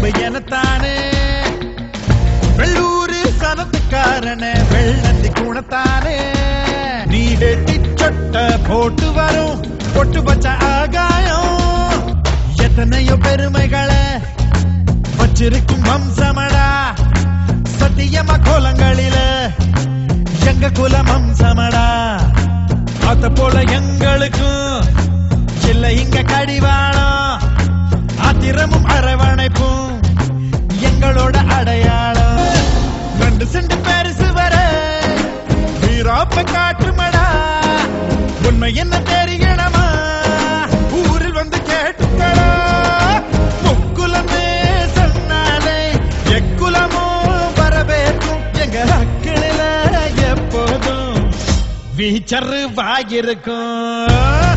வம்பு எனத்தானே வெள்ளூரு சனத்துக்காரன வெள்ளந்தி குணத்தானே நீ வெட்டி சொட்ட போட்டு வரும் பொட்டு பச்ச ஆகாயம் எத்தனையோ பெருமைகளை வச்சிருக்கும் வம்சமடா சத்தியமா கோலங்களில எங்க குலம் வம்சமடா அத போல எங்களுக்கும் இல்ல இங்க கடிவாளம் ஆத்திரமும் அரவணைப்பும் எங்களோட அடையாளம் 2 சென்ட் பெருசு வர வீராப்ப காட்டுமடா உண்மை என்ன தெரியணுமா ஊரில் வந்து கேட்டுக்கடா முக்குலமே சொன்னாலே எக்குலமும் வரவேற்கும் எங்க அக்கிளில எப்போதும் வீச்சரு வாயிருக்கும்